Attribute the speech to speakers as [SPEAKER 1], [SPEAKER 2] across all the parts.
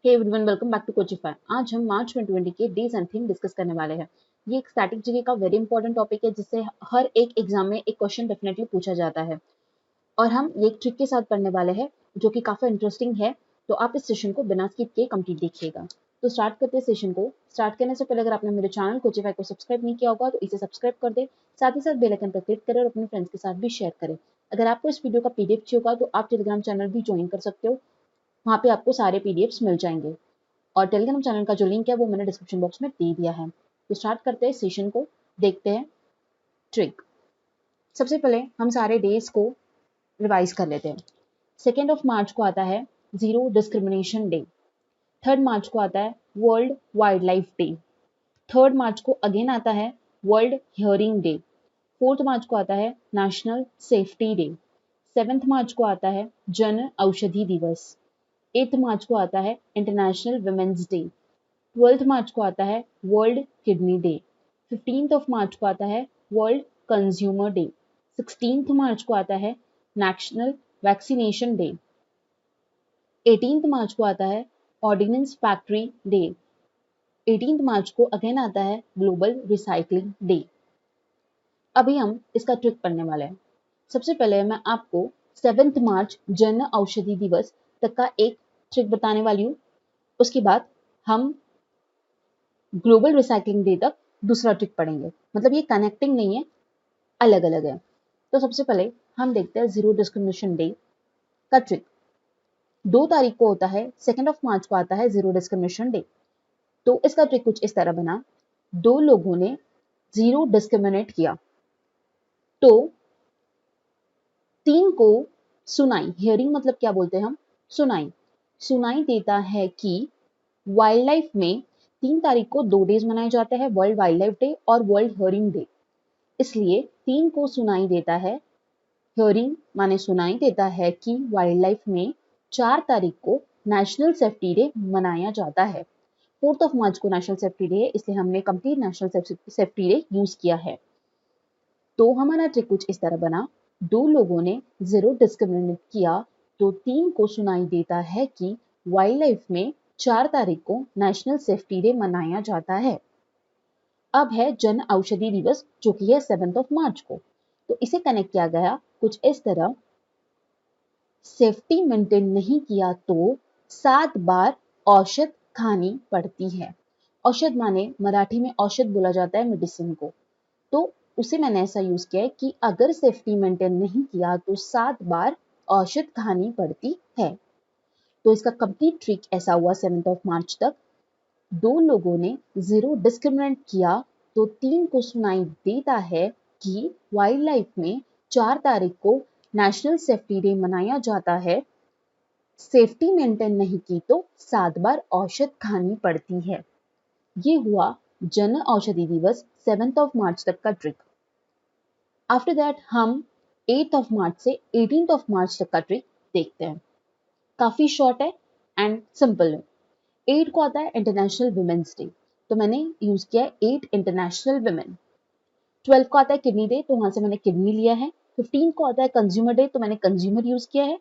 [SPEAKER 1] Hey everyone, welcome back to Coachify. आज हम मार्च 2020 के डेज एंड थीम डिस्कस करने वाले हैं। ये एक स्टैटिक जीके का वेरी इंपॉर्टेंट टॉपिक है जिससे हर एक एग्जाम में एक क्वेश्चन डेफिनेटली पूछा जाता है और हम ये एक ट्रिक के साथ पढ़ने वाले हैं जो कि काफी इंटरेस्टिंग है। तो आप इस सेशन को बिना स्किप के कंप्लीट देखिएगा। तो स्टार्ट करते हैं सेशन को। स्टार्ट करने से पहले अगर आपने मेरे चैनल कोचिफाई को सब्सक्राइब नहीं किया होगा तो इसे सब्सक्राइब कर दे, साथ ही साथ बेल आइकन पर क्लिक करें और अपने फ्रेंड्स के साथ भी शेयर करें। अगर आपको इस वीडियो का पीडीएफ चाहिए होगा तो आप टेलीग्राम चैनल भी ज्वाइन कर सकते हो, वहाँ पे आपको सारे पीडीएफ्स मिल जाएंगे और टेलीग्राम चैनल का जो लिंक है वो मैंने डिस्क्रिप्शन बॉक्स में दे दिया है। तो स्टार्ट करते हैं सेशन को, देखते हैं ट्रिक। सबसे पहले हम सारे डेज को रिवाइज कर लेते हैं। 2 मार्च को आता है जीरो डिस्क्रिमिनेशन डे। 3 मार्च को आता है वर्ल्ड वाइल्ड लाइफ डे। 3 मार्च को अगेन आता है वर्ल्ड हियरिंग डे। 4 मार्च को आता है नेशनल सेफ्टी डे। 7 मार्च को आता है जन औषधि दिवस। 8 मार्च को आता है इंटरनेशनल वुमेन्स डे। 12 मार्च को आता है वर्ल्ड किडनी डे। 15 मार्च को आता है वर्ल्ड कंज्यूमर डे। 16 मार्च को आता है नेशनल वैक्सीनेशन डे। 18 मार्च को आता है ऑर्डिनेंस फैक्ट्री डे। 18 मार्च को अगेन आता है ग्लोबल रिसाइकलिंग डे। अभी हम इसका ट्रिक पढ़ने वाले हैं। सबसे पहले मैं आपको 7 मार्च जन औषधि दिवस तक का एक ट्रिक बताने वाली हूँ। उसके बाद हम ग्लोबल रिसाइकलिंग डे तक दूसरा ट्रिक पढ़ेंगे। मतलब ये कनेक्टिंग नहीं है, अलग अलग है। तो सबसे पहले हम देखते हैं जीरो डिस्क्रिमिनेशन डे का ट्रिक। 2 तारीख को होता है, 2 मार्च को आता है जीरो डिस्क्रिमिनेशन डे। तो इसका ट्रिक कुछ इस तरह बना। 2 लोगों ने जीरो डिस्क्रिमिनेट किया तो 3 को सुनाई, हियरिंग मतलब क्या बोलते हैं हम, सुनाई, सुनाई देता है कि वाइल्ड लाइफ में 3 तारीख को 2 डेज मनाए जाते हैं, वर्ल्ड वाइल्ड लाइफ डे और वर्ल्ड हियरिंग डे। इसलिए 3 को सुनाई देता है, हियरिंग माने सुनाई देता है कि वाइल्ड लाइफ में 4 तारीख को नेशनल सेफ्टी डे मनाया जाता है। 4 मार्च को नेशनल सेफ्टी डे है, इसलिए हमने complete national safety day use किया है। तो हमारा ट्रिक कुछ इस तरह बना। 2 लोगों ने जीरो डिस्क्रिमिनेट किया तो 3 को सुनाई देता है कि वाइल्ड लाइफ में 4 तारीख को नेशनल सेफ्टी डे मनाया जाता है। अब है जन औषधि दिवस जो कि है 7 मार्च को। तो इसे कनेक्ट किया गया कुछ इस तरह। सेफ्टी मेंटेन नहीं किया तो 7 बार औषध खानी पड़ती है। औषध माने मराठी में औषध बोला जाता है मेडिसिन को। तो उसे मैंने ऐसा यूज किया है कि अगर सेफ्टी मेंटेन नहीं किया तो 7 बार औषध खानी पड़ती है। तो इसका कंप्लीट ट्रिक ऐसा हुआ 7 मार्च तक। 2 लोगों ने जीरो डिस्क्रिमिनेट किया तो 3 को सुनाई देता है कि वाइल्ड लाइफ में 4 तारीख को नेशनल सेफ्टी डे मनाया जाता है। सेफ्टी मेंटेन नहीं की तो 7 बार औषध खानी पड़ती है। ये हुआ जन औषधि दिवस 7 मार्च तक का ट्रिक। आफ्टर दैट हम 8 मार्च से 18 मार्च तक का ट्रिक देखते हैं। काफी शॉर्ट है एंड सिंपल है। 8 को आता है इंटरनेशनल वुमेन्स डे, तो मैंने यूज किया है 8 इंटरनेशनल वुमेन। 12 को आता है किडनी डे, तो वहां से मैंने किडनी लिया है। 15 को आता है कंज्यूमर डे, तो मैंने कंज्यूमर यूज किया है।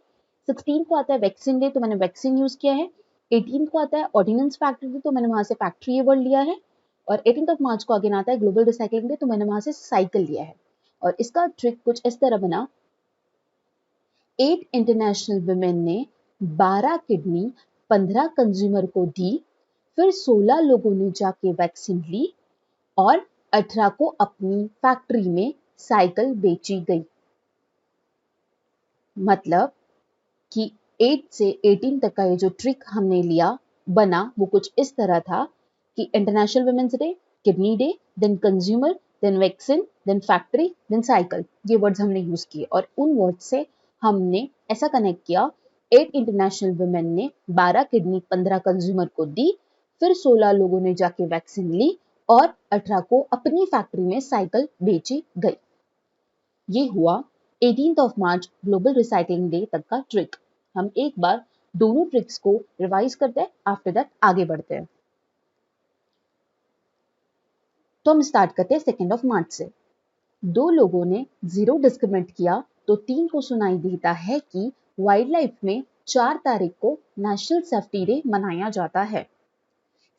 [SPEAKER 1] 16 को आता है वैक्सीन डे, तो मैंने वैक्सीन यूज किया है। 18 को आता है ऑर्डिनेंस फैक्ट्री डे, तो मैंने वहां से फैक्ट्री ये वर्ड लिया है। और 18 मार्च को अगेन आता है ग्लोबल रिसाइकलिंग डे, तो मैंने वहां से साइकिल लिया है। और इसका ट्रिक कुछ इस तरह बना। 8 इंटरनेशनल वुमेन ने 12 किडनी 15 कंज्यूमर को दी, फिर 16 लोगों ने जाके वैक्सीन ली और 18 को अपनी फैक्ट्री में साइकिल बेची गई। मतलब कि 8 से 18 तक का ये जो ट्रिक हमने लिया बना वो कुछ इस तरह था कि international women's day, kidney day, then consumer, then vaccine, then factory, then cycle, ये वर्ड्स हमने यूज किए और उन वर्ड से हमने ऐसा कनेक्ट किया। 8 इंटरनेशनल वुमेन ने 12 किडनी 15 कंज्यूमर को दी, फिर 16 लोगों ने जाके वैक्सीन ली और 18 को अपनी फैक्ट्री में साइकिल बेची गई। ये हुआ 18 मार्च ग्लोबल रिसाइकलिंग डे तक का ट्रिक। हम एक बार दोनों ट्रिक्स को रिवाइज करते हैं, आफ्टर दैट आगे बढ़ते हैं। तो हम स्टार्ट करते हैं 2 मार्च से। 2 लोगों ने जीरो डिस्क्रिमिनेट किया तो 3 को सुनाई देता है कि वाइल्ड लाइफ में 4 तारीख को नेशनल सेफ्टी डे मनाया जाता है।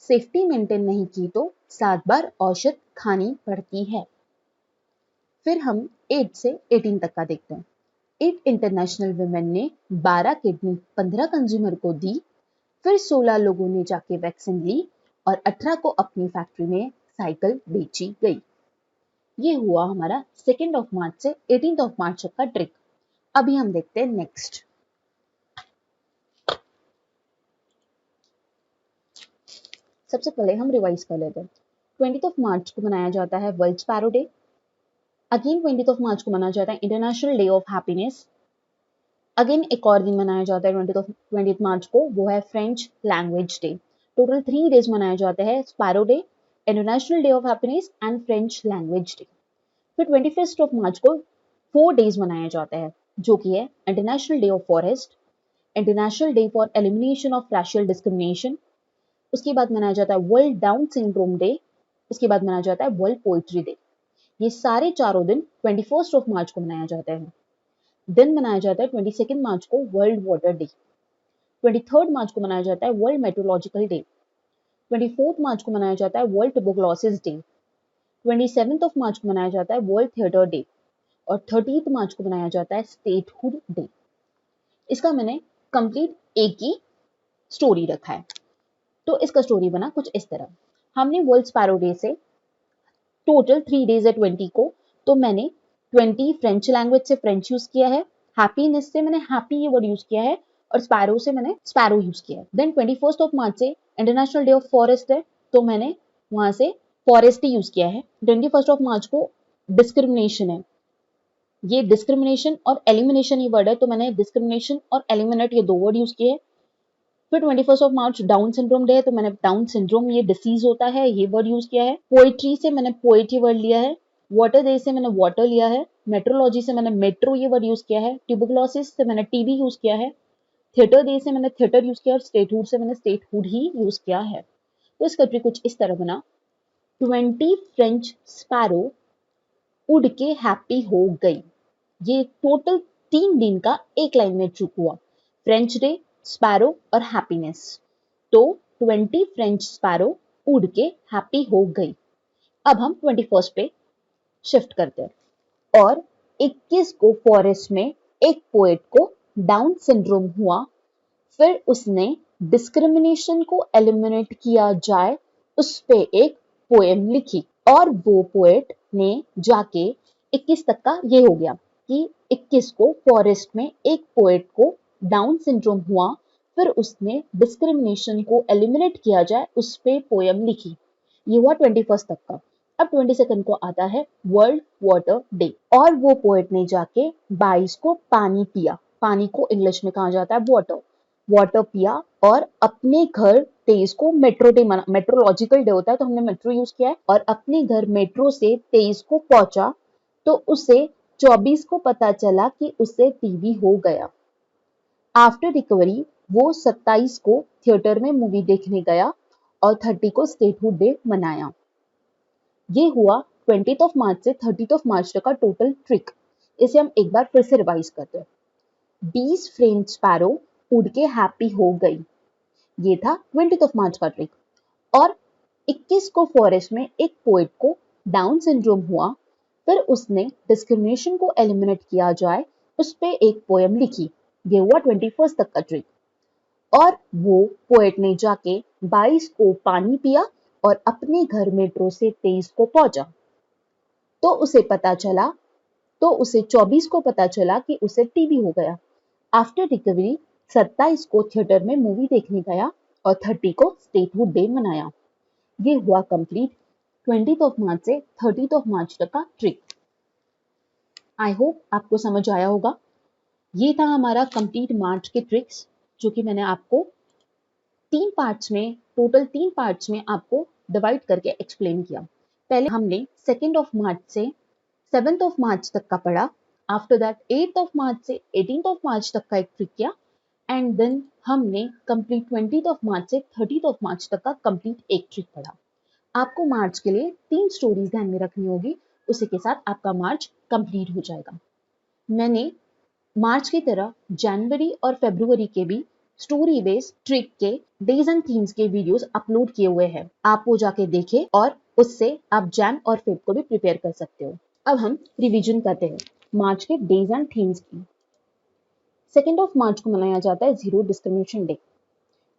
[SPEAKER 1] सेफ्टी मेंटेन नहीं की तो 7 बार औषध खानी पड़ती है। फिर हम 8 से 18 तक का देखते हैं। 8 इंटरनेशनल वुमेन ने 12 किडनी 15 कंज्यूमर को दी, फिर 16 लोगों ने जाके वैक्सीन ली और 18 को अपनी फैक्ट्री में साइकिल बेची गई। ये हुआ हमारा 2 ऑफ मार्च से 18 ऑफ मार्च तक का ट्रिक। अभी हम देखते हैं नेक्स्ट। सबसे पहले हम रिवाइज कर लेते हैं। 20 ऑफ मार्च को मनाया जाता है world sparrow day. Again 20 of March को मनाया जाता है international day of happiness. Again एक और दिन मनाया जाता है 20 मार्च को, वो है French language day. Total 3 days मनाए जाते हैं, sparrow day, international day of happiness and French language day. फिर 21 ऑफ मार्च को 4 डेज मनाए जाते हैं, जो कि है international day of forest, international day for elimination of racial discrimination, उसके बाद मनाया जाता है वर्ल्ड डाउन सिंड्रोम डे, उसके बाद मनाया जाता है वर्ल्ड पोइट्री डे। ये सारे चारों दिन 21 ऑफ मार्च को मनाया जाते हैं। दिन मनाया जाता है 22 मार्च को वर्ल्ड वाटर डे, 23 मार्च को मनाया जाता है वर्ल्ड मेट्रोलॉजिकल डे, 24 मार्च को मनाया जाता है world tuberculosis day, 27 of March को मनाया जाता है वर्ल्ड थिएटर डे और 30 मार्च को मनाया जाता है स्टेटहुड डे। इसका मैंने कंप्लीट एक ही स्टोरी रखा है। तो इसका स्टोरी बना कुछ इस तरह। हमने वर्ल्ड स्पैरो डे से टोटल 3 डेज है 20 को, तो मैंने 20 फ्रेंच लैंग्वेज से फ्रेंच यूज किया है, हैप्पीनेस से मैंने हैप्पी ये वर्ड यूज किया है और स्पैरो से मैंने स्पैरो यूज किया है। देन 21 ऑफ मार्च से इंटरनेशनल डे ऑफ फॉरेस्ट है, तो मैंने वहां से फॉरेस्ट ही यूज किया है। 21 ऑफ मार्च को डिस्क्रिमिनेशन है, ये डिस्क्रिमिनेशन और एलिमिनेशन ये वर्ड है, तो मैंने डिस्क्रिमिनेशन और एलिमिनेट ये 2 वर्ड यूज किए। फिर 21 of March down syndrome day है, तो मैंने डाउन सिंड्रोम ये डिसीज होता है ये वर्ड यूज किया है। पोएट्री से मैंने पोएट ये वर्ड लिया है। वाटर डे से मैंने वाटर लिया है। मेट्रोलॉजी से मैंने मेट्रो ये वर्ड यूज किया है। ट्यूबरकुलोसिस से मैंने टीबी यूज किया है। थिएटर डे से मैंने थिएटर यूज किया और स्टेटहुड से मैंने स्टेटहुड ही यूज किया है। तो इसका ट्रिक कुछ इस तरह बना। 20 फ्रेंच स्पैरो उड़ के हैप्पी हो गई। ये टोटल 3 दिन का एक लाइन में ट्रिक हुआ, फ्रेंच डे, स्पैरो और हैप्पीनेस। तो 20 फ्रेंच स्पैरो उड़ के हैप्पी हो गई। अब हम 21 पे शिफ्ट करते हैं और 21 को फॉरेस्ट में एक पोएट को डाउन सिंड्रोम हुआ, फिर उसने डिस्क्रिमिनेशन को एलिमिनेट किया जाए उस पे एक पोएम लिखी और वो पोएट ने जाके 21 तक का ये हो गया कि 21 को फॉरेस्ट में एक पोएट को डाउन सिंड्रोम हुआ, फिर उसने डिस्क्रिमिनेशन को एलिमिनेट किया जाए उस पे पोएम लिखी। ये हुआ 21 तक का। अब 22 को आता है वर्ल्ड वाटर डे और वो पोएट ने जाके 22 को पानी पिया। पानी को इंग्लिश में कहा जाता है वाटर। वाटर पिया और अपने घर 23 को मेट्रो डे मना, मेट्रोलॉजिकल डे होता है तो हमने मेट्रो यूज किया है, और अपने घर मेट्रो से 23 को पहुंचा तो उसे 24 को पता चला कि उसे टीबी हो गया। आफ्टर रिकवरी वो 27 को थिएटर में मूवी देखने गया और 30 को स्टेटहुड डे मनाया। ये हुआ 20 ऑफ मार्च से 30 ऑफ मार्च तक का टोटल ट्रिक। इसे हम एक बार फिर से रिवाइज करते हैं। 20 फ्रेंच स्पैरो उड़ के हैप्पी हो गई, ये था 20 ऑफ मार्च का ट्रिक। और 21 को फॉरेस्ट में एक पोएट को डाउन सिंड्रोम हुआ, फिर उसने डिस्क्रिमिनेशन को एलिमिनेट किया जाए उस पे एक पोएम लिखी, ये हुआ 21 तक का ट्रिक। और वो पोएट ने जाके 22 को पानी पिया और अपने घर मेट्रो से 23 को पहुंचा तो उसे 24 को पता चला कि उसे टीबी हो गया। आफ्टर रिकवरी 27 को थिएटर में मूवी देखने गया और 30 को स्टेटहुड डे मनाया। ये हुआ कंप्लीट 20 ऑफ मार्च से 30 ऑफ मार्च तक का ट्रिक। आई होप आपको समझ आया होगा। ये था हमारा कंप्लीट मार्च के ट्रिक्स, जो कि मैंने आपको टोटल तीन पार्ट्स में आपको डिवाइड करके एक्सप्लेन किया। पहले हमने 2 ऑफ मार्च से 7 ऑफ मार्च तक का पढ़ा। आफ्टर दैट 8 ऑफ मार्च से 18 ऑफ मार्च तक का एक ट्रिक किया एंड देन हमने कंप्लीट 20 ऑफ मार्च से 30 ऑफ मार्च तक का कंप्लीट एक ट्रिक पढ़ा। आपको मार्च के लिए 3 स्टोरीज ध्यान में रखनी होगी, उसी के साथ आपका मार्च कंप्लीट हो जाएगा। मैंने मार्च की तरह जनवरी और फरवरी के भी स्टोरी बेस्ड ट्रिक के डेज एंड थीम्स के वीडियोस अपलोड किए हुए हैं, आप वो जाके देखें और उससे आप जैन और फेब को भी प्रिपेयर कर सकते हो। अब हम रिवीजन करते हैं मार्च के डेज एंड थीम्स की। 2 मार्च को मनाया जाता है जीरो डिस्क्रिमिनेशन डे।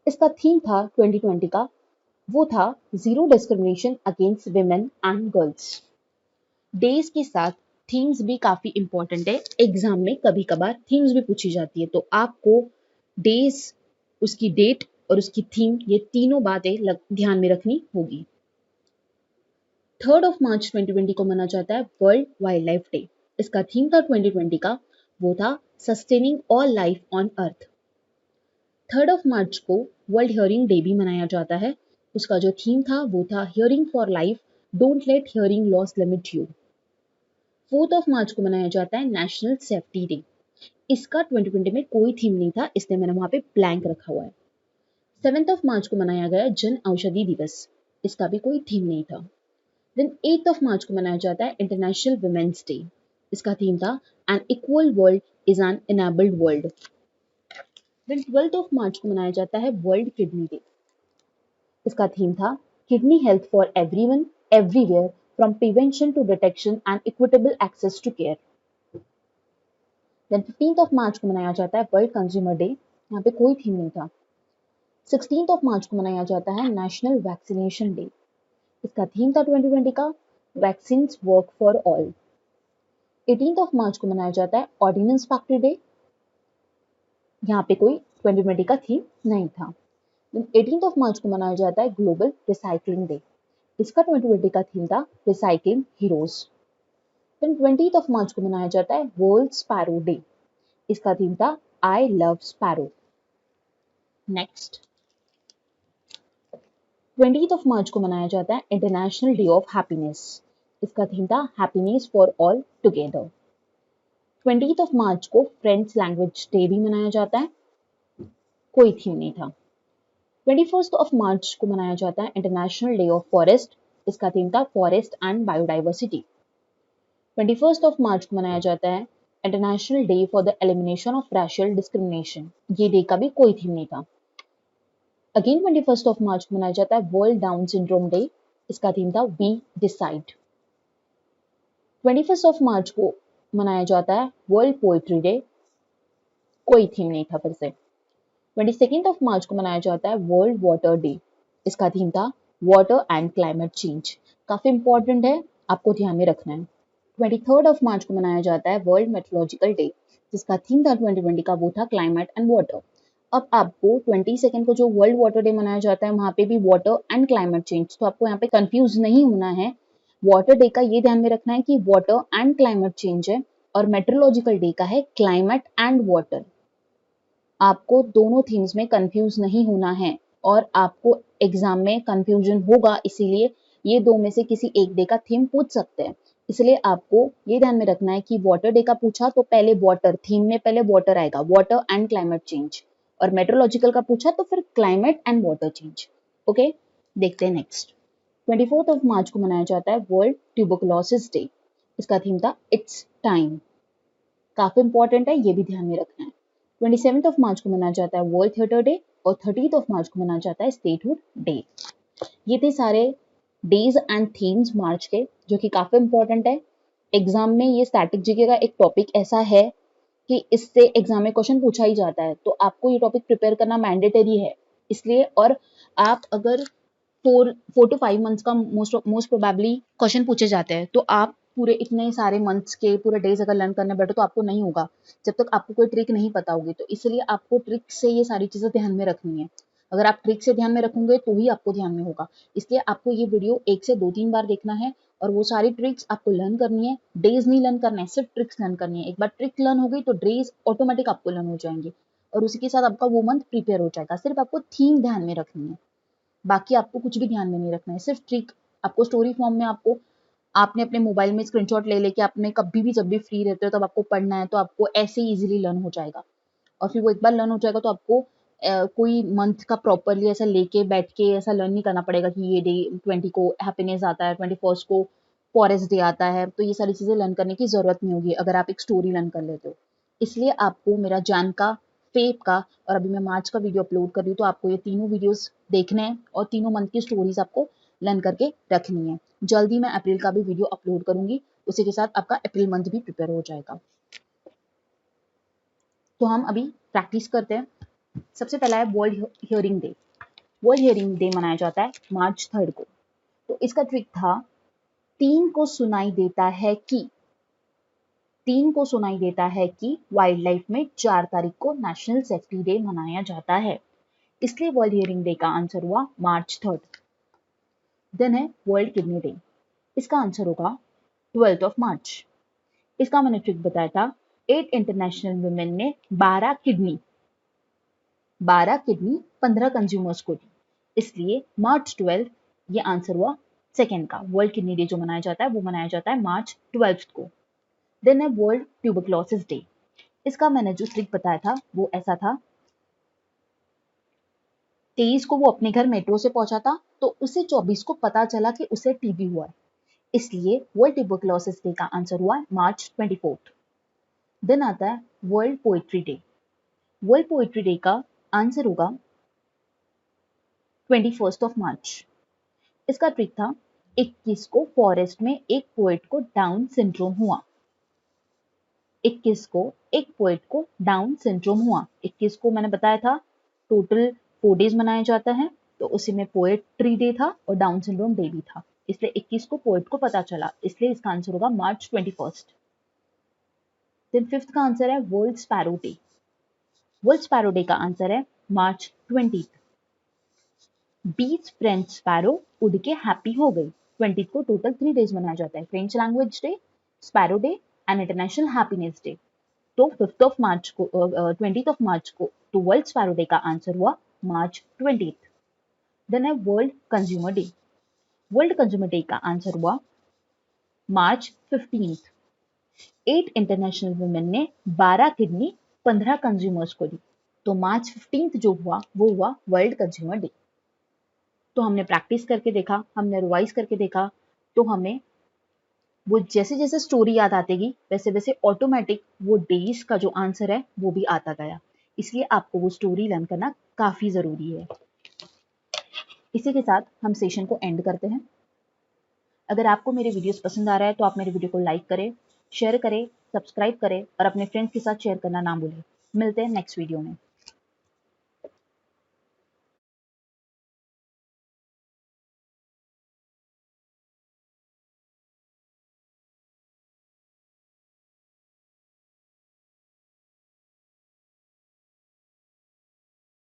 [SPEAKER 1] इसका थीम था 2020 का, वो था zero discrimination against women and girls. Days के साथ थीम्स भी काफी इंपॉर्टेंट है, एग्जाम में कभी कभार थीम्स भी पूछी जाती है, तो आपको डेज, उसकी डेट और उसकी थीम, ये तीनों बातें ध्यान में रखनी होगी। 3 मार्च 2020 को मनाया जाता है वर्ल्ड वाइल्ड लाइफ डे। इसका थीम था 2020 का, वो था sustaining all life on earth. 3 मार्च को वर्ल्ड हियरिंग डे भी मनाया जाता है। उसका जो थीम था वो था hearing for life, don't let hearing loss limit you. 4 मार्च को मनाया जाता है नेशनल सेफ्टी डे। इसका 2020 में कोई थीम नहीं था, इसलिए मैंने वहां पे ब्लैंक रखा हुआ है। 7 मार्च को मनाया गया जन औषधि दिवस। इसका भी कोई थीम नहीं था। देन 8 मार्च को मनाया जाता है इंटरनेशनल वुमेन्स डे। इसका थीम था an equal world is an enabled world. Then 12 मार्च को मनाया जाता है वर्ल्ड किडनी डे। इसका थीम था kidney health for everyone everywhere, from prevention to detection and equitable access to care. Then 15 मार्च को मनाया जाता है वर्ल्ड कंज्यूमर डे। यहाँ पे कोई थीम नहीं था। 16 मार्च को मनाया जाता है नेशनल वैक्सीनेशन डे। इसका थीम था 2020 का वैक्सीन वर्क फॉर ऑल। 18 मार्च को मनाया जाता है ऑर्डिनेंस फैक्ट्री डे। यहाँ पे कोई 2020 का थीम नहीं था। 18 मार्च को मनाया जाता है ग्लोबल रिसाइकलिंग डे। इसका 2020 का थीम था रिसाइकलिंग हीरोज। देन 20 मार्च को मनाया जाता है वर्ल्ड स्पैरो डे। इसका थीम था आई लव स्पैरो। नेक्स्ट 20 मार्च को मनाया जाता है इंटरनेशनल डे ऑफ हैप्पीनेस। इसका थीम था हैप्पीनेस फॉर ऑल टुगेदर। 20 मार्च को फ्रेंच लैंग्वेज डे भी मनाया जाता है, कोई थीम नहीं था। 21 मार्च को मनाया जाता है इंटरनेशनल डे ऑफ फॉरेस्ट। इसका थीम था फॉरेस्ट एंड बायोडाइवर्सिटी। 21 मार्च को मनाया जाता है international day for the elimination of racial discrimination. ये डे का भी कोई थीम नहीं था। अगेन 21 मार्च को मनाया जाता है वर्ल्ड डाउन सिंड्रोम डे। इसका थीम था वी डिसाइड। 21 मार्च को मनाया जाता है वर्ल्ड पोएट्री डे, कोई थीम नहीं था फिर से। 22 मार्च को मनाया जाता है वर्ल्ड वाटर डे। इसका थीम था वाटर एंड क्लाइमेट चेंज, काफी इंपॉर्टेंट है, आपको ध्यान में रखना है। 23 मार्च को मनाया जाता है वर्ल्ड मेट्रोलॉजिकल डे, जिसका थीम था 2020 का, वो था क्लाइमेट एंड वाटर। अब आपको 22 को जो वर्ल्ड वाटर डे मनाया जाता है वहां पे भी वाटर एंड क्लाइमेट चेंज, तो आपको यहाँ पे कंफ्यूज नहीं होना है। वाटर डे का ये ध्यान में रखना है कि वाटर एंड क्लाइमेट चेंज है, और मेट्रोलॉजिकल डे का है क्लाइमेट एंड वाटर। आपको दोनों थीम्स में कंफ्यूज नहीं होना है, और आपको एग्जाम में कंफ्यूजन होगा, इसीलिए ये दो में से किसी एक डे का थीम पूछ सकते हैं। इसलिए आपको ये ध्यान में रखना है कि वाटर डे का पूछा तो पहले वाटर, थीम में पहले वाटर आएगा, वाटर एंड क्लाइमेट चेंज, और मेट्रोलॉजिकल का पूछा तो फिर climate and water change. Okay, देखते हैं नेक्स्ट। 24 मार्च को मनाया जाता है वर्ल्ड ट्यूबरकुलोसिस डे। इसका थीम था इट्स टाइम, काफी इंपॉर्टेंट है, ये भी ध्यान में रखना है। 27 मार्च को मनाया जाता है वर्ल्ड थिएटर डे, और 30 मार्च को मनाया जाता है स्टेटहुड डे। ये थे सारे डेज एंड थीम्स मार्च के, जो कि काफी इंपॉर्टेंट है। एग्जाम में ये स्टैटिक जीके का एक टॉपिक ऐसा है कि इससे एग्जाम में क्वेश्चन पूछा ही जाता है, तो आपको ये टॉपिक प्रिपेयर करना मैंडेटरी है इसलिए। और आप अगर 4 to 5 मंथ्स का मोस्ट प्रोबेबली क्वेश्चन पूछे जाते हैं, तो आप पूरे इतने सारे मंथ्स के पूरे डेज अगर लर्न करने बैठो तो आपको नहीं होगा, जब तक आपको कोई ट्रिक नहीं पता होगी। तो इसलिए आपको ट्रिक से ये सारी चीजें ध्यान में रखनी है। अगर आप ट्रिक से ध्यान में रखोगे तो ही आपको ध्यान में होगा। इसलिए आपको ये वीडियो 1 से 2-3 बार देखना है, और वो सारी ट्रिक्स आपको लर्न करनी है। डेज नहीं लर्न करना है, सिर्फ ट्रिक्स लर्न करनी है। एक बार ट्रिक लर्न हो गई तो डेज ऑटोमेटिक आपको लर्न हो जाएंगे, और उसी के साथ आपका वो मंथ प्रिपेयर हो जाएगा। सिर्फ आपको थीम ध्यान में रखनी है, बाकी आपको कुछ भी ध्यान में नहीं रखना है, सिर्फ ट्रिक। आपको स्टोरी फॉर्म में आपने अपने मोबाइल में स्क्रीनशॉट ले लेके आपने कभी भी जब भी फ्री रहते हो तब आपको पढ़ना है, तो आपको ऐसे ही इजीली लर्न हो जाएगा। और फिर वो एक बार लर्न हो जाएगा तो आपको कोई मंथ का प्रॉपरली ऐसा लेके बैठ के ऐसा लर्न नहीं करना पड़ेगा कि ये डे 20 को हैप्पीनेस आता है, 21 को फॉरेस्ट डे आता है, तो ये सारी चीजें लर्न करने की जरूरत नहीं होगी अगर आप एक स्टोरी लर्न कर लेते हो। इसलिए आपको मेरा जैन का, फेब का और अभी मैं मार्च का वीडियो अपलोड कर रही हूँ, तो आपको ये तीनों वीडियोस देखने हैं और तीनों मंथ की स्टोरीज आपको लर्न करके रखनी है। जल्दी मैं अप्रैल का भी वीडियो अपलोड करूंगी, उसी के साथ आपका अप्रैल मंथ भी प्रिपेयर हो जाएगा। तो हम अभी प्रैक्टिस करते हैं। सबसे पहला है world hearing day. World hearing day मनाया जाता है मार्च 3 को। तो इसका ट्रिक था, 3 को सुनाई देता है कि 3 को सुनाई देता है कि वाइल्ड लाइफ में 4 तारीख को नेशनल सेफ्टी डे मनाया जाता है, इसलिए वर्ल्ड हियरिंग डे का आंसर हुआ मार्च 3। देन है वर्ल्ड किडनी डे। इसका आंसर होगा 12 ऑफ मार्च। इसका मैंने ट्रिक बताया था, 8 इंटरनेशनल वुमेन ने 12 किडनी 15 कंज्यूमर्स को दी, इसलिए मार्च 12 ये आंसर हुआ सेकेंड का। वर्ल्ड किडनी डे जो मनाया जाता है वो मनाया जाता है मार्च 12 को। देन है वर्ल्ड ट्यूबरक्लोसिस डे। इसका मैंने जो ट्रिक बताया था वो ऐसा था, 23 को वो अपने घर मेट्रो से पहुंचा था, तो उसे 24 को पता चला कि उसे टीबी हुआ है, इसलिए वर्ल्ड ट्यूबरक्लोसिस डे का आंसर हुआ मार्च 24। देन आता है world poetry day. World poetry day का आंसर होगा 21 ऑफ मार्च। इसका ट्रिक था, 21 को फॉरेस्ट में एक पोएट को डाउन सिंड्रोम हुआ। 21 को एक पोएट को डाउन सिंड्रोम हुआ। 21 को मैंने बताया था टोटल 4 डेज मनाया जाता है, तो उसी में पोएट्री डे था और डाउन सिंड्रोम डे भी था, इसलिए 21 को पोएट को पता चला, इसलिए इसका आंसर होगा मार्च 21। देन फिफ्थ का आंसर है world sparrow day. World sparrow day का आंसर है मार्च 20। 20 फ्रेंच स्पैरो उड़ के हैप्पी हो गई। 20 को टोटल 3 डेज मनाया जाता है, French language day, sparrow day and international happiness day. तो 5th ऑफ मार्च को 20th ऑफ मार्च को तो वर्ल्ड स्पैरो डे का आंसर हुआ मार्च 20। देन है world consumer day. World consumer day का आंसर हुआ मार्च 15। 8 इंटरनेशनल वुमेन ने 12 किडनी 15 कंज्यूमर्स को दी, तो मार्च 15 जो हुआ वो हुआ वर्ल्ड कंज्यूमर डे। तो हमने प्रैक्टिस करके देखा, हमने रिवाइज करके देखा, तो हमें वो जैसे जैसे स्टोरी याद आतेगी वैसे वैसे ऑटोमेटिक वो डेज का जो आंसर है वो भी आता गया, इसलिए आपको वो स्टोरी लर्न करना काफी जरूरी है। इसी के साथ हम सेशन को एंड करते हैं। अगर आपको मेरे वीडियोस पसंद आ रहा है तो आप मेरे वीडियो को लाइक करें, शेयर करें, सब्सक्राइब करें और अपने फ्रेंड्स के साथ शेयर करना ना भूलें। मिलते हैं नेक्स्ट वीडियो में।